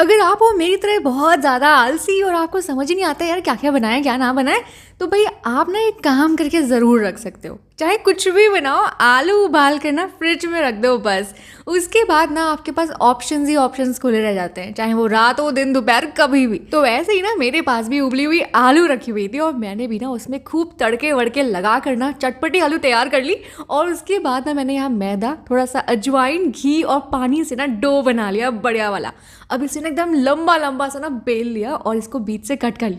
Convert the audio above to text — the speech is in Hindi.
अगर आप हो मेरी तरह बहुत ज़्यादा आलसी और आपको समझ ही नहीं आता यार क्या क्या बनाएं क्या ना बनाएं, तो भाई आप ना एक काम करके ज़रूर रख सकते हो। चाहे कुछ भी बनाओ, आलू उबाल कर ना फ्रिज में रख दो बस। उसके बाद ना आपके पास ऑप्शंस ही ऑप्शंस खुले रह जाते हैं, चाहे वो रात हो दिन दोपहर कभी भी। तो वैसे ही ना मेरे पास भी उबली हुई आलू रखी हुई थी और मैंने भी ना उसमें खूब तड़के वड़के लगा कर ना चटपटी आलू तैयार कर ली। और उसके बाद ना मैंने यहाँ मैदा, थोड़ा सा अजवाइन, घी और पानी से ना डो बना लिया बढ़िया वाला। अब इसे ना एकदम लंबा लंबा सा ना बेल लिया और इसको बीच से कट कर लिया।